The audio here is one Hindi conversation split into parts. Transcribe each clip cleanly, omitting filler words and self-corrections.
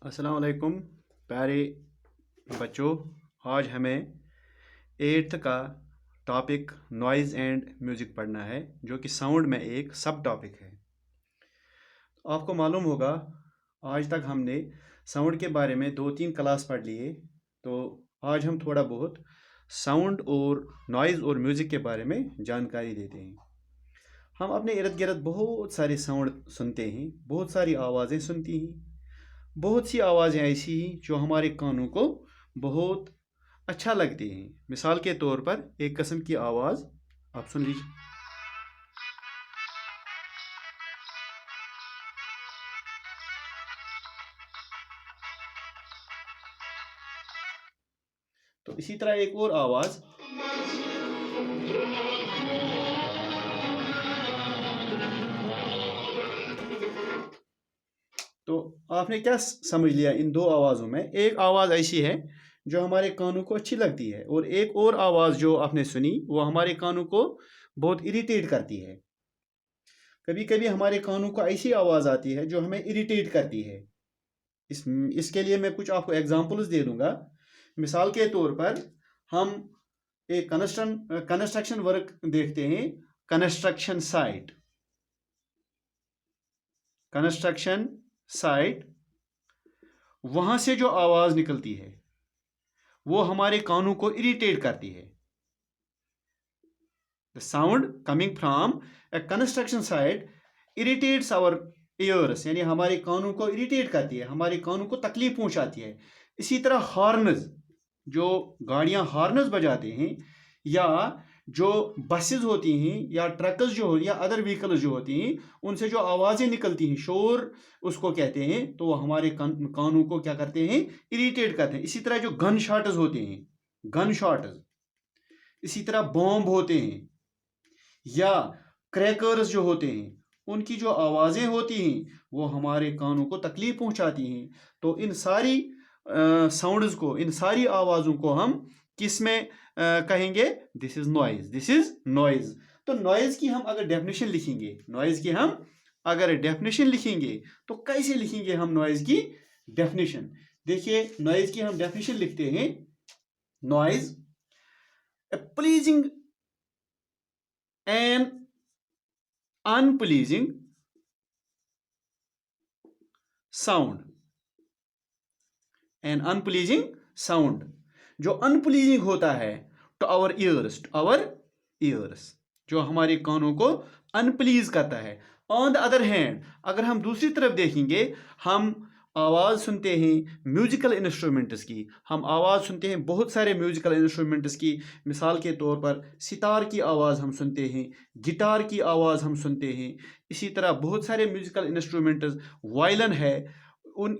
अस्सलाम वालेकुम प्यारे बच्चों। आज हमें एट्थ का टॉपिक नॉइज़ एंड म्यूज़िक पढ़ना है, जो कि साउंड में एक सब टॉपिक है। आपको मालूम होगा, आज तक हमने साउंड के बारे में 2-3 क्लास पढ़ लिए। तो आज हम थोड़ा बहुत साउंड और नॉइज़ और म्यूज़िक के बारे में जानकारी देते हैं। हम अपने इर्द गिर्द बहुत सारे साउंड सुनते हैं, बहुत सारी आवाज़ें सुनती हैं। बहुत सी आवाज़ें ऐसी हैं जो हमारे कानों को बहुत अच्छा लगती हैं। मिसाल के तौर पर एक किस्म की आवाज़ आप सुन लीजिए। तो इसी तरह एक और आवाज़, तो आपने क्या समझ लिया इन दो आवाज़ों में? एक आवाज़ ऐसी है जो हमारे कानों को अच्छी लगती है, और एक और आवाज़ जो आपने सुनी वो हमारे कानों को बहुत इरिटेट करती है। कभी कभी हमारे कानों को ऐसी आवाज़ आती है जो हमें इरिटेट करती है। इसके लिए मैं कुछ आपको एग्जांपल्स दे दूंगा। मिसाल के तौर पर हम एक कंस्ट्रक्शन वर्क देखते हैं। कंस्ट्रक्शन साइट, वहां से जो आवाज़ निकलती है वो हमारे कानों को इरिटेट करती है। The sound coming from a construction site irritates our ears, यानी हमारे कानों को इरिटेट करती है, हमारे कानों को तकलीफ पहुंचाती है। इसी तरह हॉर्नस, जो गाड़ियां हॉर्नस बजाते हैं, या जो बसेस होती हैं, या ट्रक्स जो हो, या अदर व्हीकल्स जो होती हैं, उनसे जो आवाज़ें निकलती हैं, शोर उसको कहते हैं, तो वो हमारे कानों को क्या करते हैं, इरिटेट करते हैं। इसी तरह जो गन शॉट्स होते हैं, गन शॉट्स, इसी तरह बॉम्ब होते हैं, या क्रैकर्स जो होते हैं, उनकी जो आवाज़ें होती हैं वो हमारे कानों को तकलीफ पहुंचाती हैं। तो इन सारी साउंड्स को, इन सारी आवाज़ों को हम किस में कहेंगे? This is noise, this is noise. तो नॉइज की हम अगर डेफिनेशन लिखेंगे, नॉइज की हम अगर डेफिनेशन लिखेंगे तो कैसे लिखेंगे हम नॉइज की डेफिनेशन? देखिए, नॉइज की हम डेफिनेशन लिखते हैं। Noise, a pleasing and unpleasing sound, an unpleasing sound, जो अनप्लीजिंग होता है टू आवर ईयर्स, जो हमारे कानों को अनप्लीज करता है। ऑन द अदर हैंड, अगर हम दूसरी तरफ देखेंगे, हम आवाज़ सुनते हैं म्यूजिकल इंस्ट्रूमेंट्स की, हम आवाज़ सुनते हैं बहुत सारे म्यूजिकल इंस्ट्रूमेंट्स की। मिसाल के तौर पर सितार की आवाज़ हम सुनते हैं, गिटार की आवाज़ हम सुनते हैं। इसी तरह बहुत सारे म्यूजिकल इंस्ट्रूमेंट्स, वायलिन है,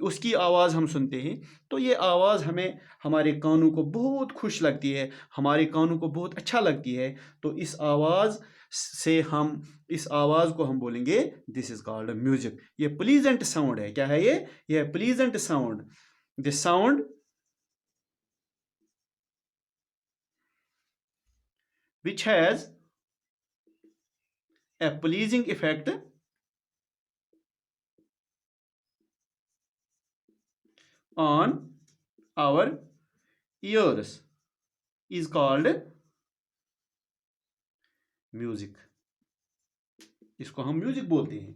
उसकी आवाज़ हम सुनते हैं। तो ये आवाज़ हमें, हमारे कानों को बहुत खुश लगती है, हमारे कानों को बहुत अच्छा लगती है। तो इस आवाज़ से हम, इस आवाज़ को हम बोलेंगे दिस इज कॉल्ड म्यूजिक। ये प्लीजेंट साउंड है। क्या है ये pleasant sound. This sound which has a pleasing effect on our ears is called music. इसको हम म्यूजिक बोलते हैं।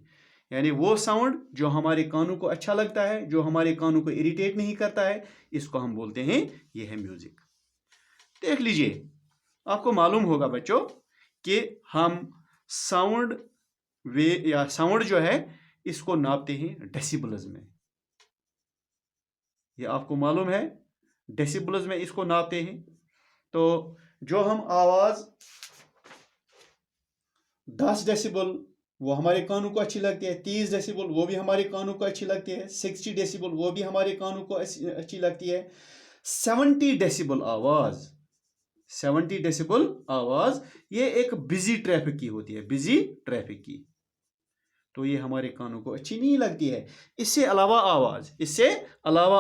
यानी वो साउंड जो हमारे कानों को अच्छा लगता है, जो हमारे कानों को इरिटेट नहीं करता है, इसको हम बोलते हैं ये है म्यूजिक। देख लीजिए, आपको मालूम होगा बच्चों कि हम साउंड वे, या साउंड जो है, इसको नापते हैं डेसिबल्स में। ये आपको मालूम है, डेसिबल्स में इसको नापते हैं। तो जो हम आवाज़ 10 डेसिबल वो हमारे कानों को अच्छी लगती है, 30 डेसिबल वो भी हमारे कानों को अच्छी लगती है, 60 डेसिबल वो भी हमारे कानों को अच्छी लगती है, 70 डेसिबल आवाज़, 70 डेसिबल आवाज़ ये एक बिजी ट्रैफिक की होती है, बिजी ट्रैफिक की। तो ये हमारे कानों को अच्छी नहीं लगती है। इससे अलावा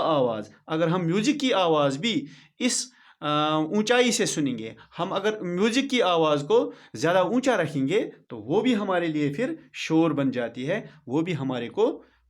आवाज़, अगर हम म्यूजिक की आवाज़ भी इस ऊंचाई से सुनेंगे, हम अगर म्यूजिक की आवाज़ को ज़्यादा ऊंचा रखेंगे तो वो भी हमारे लिए फिर शोर बन जाती है, वो भी हमारे को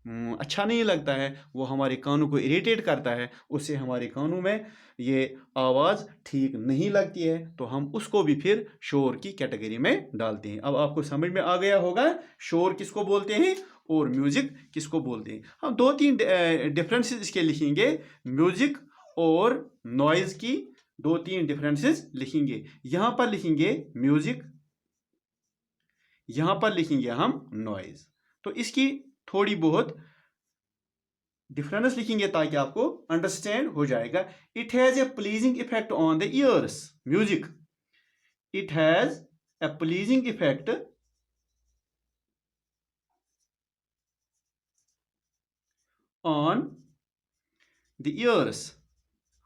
अच्छा नहीं लगता है, वो हमारे कानों को इरिटेट करता है, उससे हमारे कानों में ये आवाज़ ठीक नहीं लगती है, तो हम उसको भी फिर शोर की कैटेगरी में डालते हैं। अब आपको समझ में आ गया होगा शोर किसको बोलते हैं और म्यूजिक किसको बोलते हैं। हम दो तीन डिफरेंसेस इसके लिखेंगे, म्यूजिक और नॉइज की दो तीन डिफरेंसेस लिखेंगे। यहां पर लिखेंगे म्यूजिक, यहां पर लिखेंगे हम नॉइज। तो इसकी थोड़ी बहुत डिफरेंस लिखेंगे ताकि आपको अंडरस्टैंड हो जाएगा। It has a pleasing effect on the years, music, it has a pleasing effect on the years,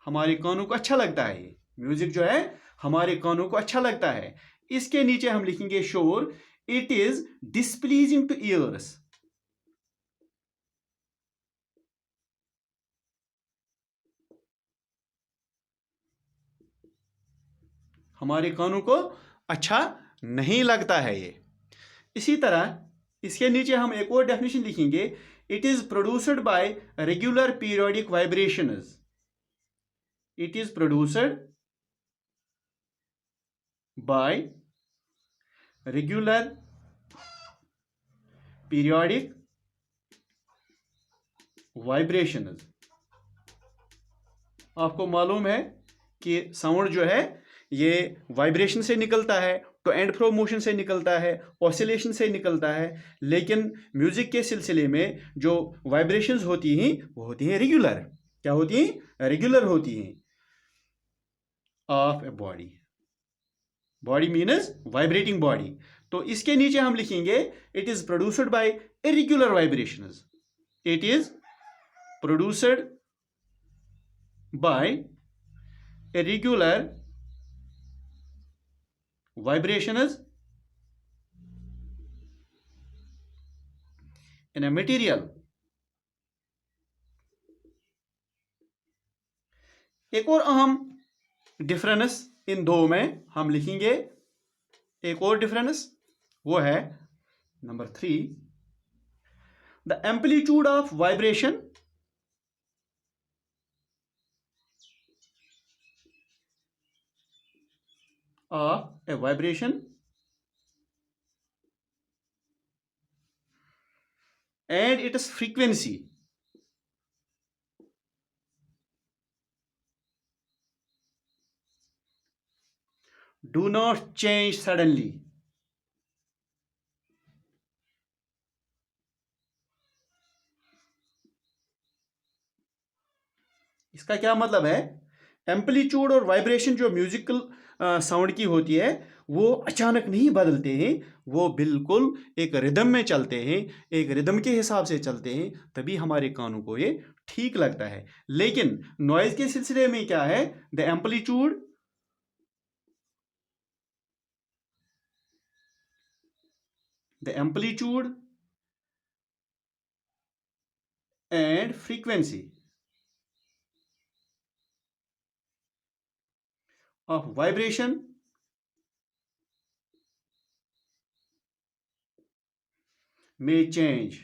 हमारे कानों को अच्छा लगता है, ये म्यूजिक जो है हमारे कानों को अच्छा लगता है। इसके नीचे हम लिखेंगे शोर, इट इज डिस्प्लीजिंग टू ईयर्स, हमारे कानों को अच्छा नहीं लगता है ये। इसी तरह इसके नीचे हम एक और डेफिनेशन लिखेंगे, it is produced by regular periodic vibrations, it is produced by regular periodic vibrations. आपको मालूम है कि साउंड जो है ये वाइब्रेशन से निकलता है, तो एंड फ्रो मोशन से निकलता है, ऑसिलेशन से निकलता है, लेकिन म्यूजिक के सिलसिले में जो वाइब्रेशंस होती हैं वो होती हैं रेगुलर। क्या होती हैं? रेगुलर होती हैं of a body, body means vibrating body. तो इसके नीचे हम लिखेंगे it is produced by irregular vibrations, it is produced by irregular vibrations in a material। एक और अहम डिफरेंस इन दो में हम लिखेंगे, एक और डिफरेंस वो है number 3, the amplitude of vibration of a vibration and its frequency do not change suddenly। इसका क्या मतलब है? एम्पलीट्यूड और वाइब्रेशन जो म्यूजिकल साउंड की होती है वो अचानक नहीं बदलते हैं, वो बिल्कुल एक रिदम में चलते हैं, एक रिदम के हिसाब से चलते हैं, तभी हमारे कानों को ये ठीक लगता है। लेकिन नॉइज के सिलसिले में क्या है? The amplitude and frequency of vibration may change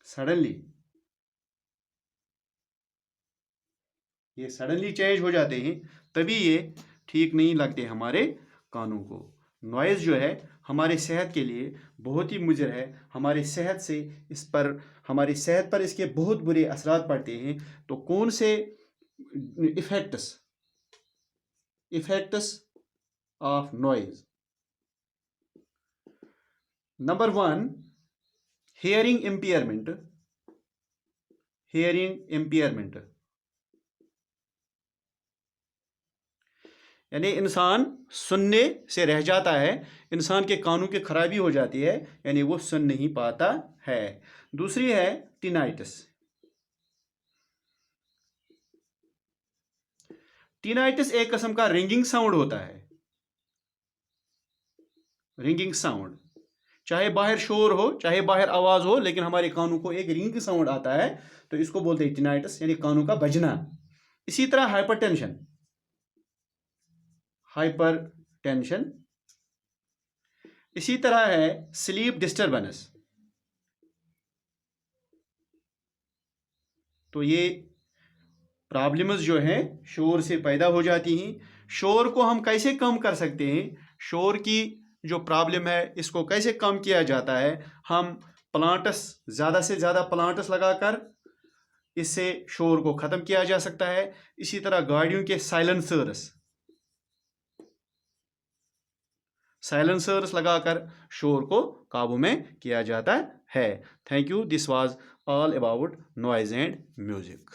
suddenly। ये सडनली चेंज हो जाते हैं, तभी ये ठीक नहीं लगते हमारे कानों को। नॉइज़ जो है हमारे सेहत के लिए बहुत ही मुज़र है, हमारे सेहत से इस पर हमारी सेहत पर इसके बहुत बुरे असरात पड़ते हैं। तो कौन से effects of noise? Number 1, hearing impairment, hearing impairment यानी इंसान सुनने से रह जाता है, इंसान के कानों की खराबी हो जाती है, यानी वो सुन नहीं पाता है। दूसरी है टिनाइटिस। टिनाइटिस एक किस्म का रिंगिंग साउंड होता है, रिंगिंग साउंड, चाहे बाहर शोर हो चाहे बाहर आवाज हो, लेकिन हमारे कानों को एक रिंगिंग साउंड आता है, तो इसको बोलते हैं टिनाइटिस, यानी कानों का बजना। इसी तरह हाइपरटेंशन, इसी तरह है स्लीप डिस्टर्बेंस। तो ये प्रॉब्लम्स जो हैं शोर से पैदा हो जाती हैं। शोर को हम कैसे कम कर सकते हैं? शोर की जो प्रॉब्लम है इसको कैसे कम किया जाता है? हम प्लांट्स, ज़्यादा से ज़्यादा प्लांट्स लगाकर इससे शोर को ख़त्म किया जा सकता है। इसी तरह गाड़ियों के साइलेंसर्स लगाकर शोर को काबू में किया जाता है। Thank you. This was all about noise and music.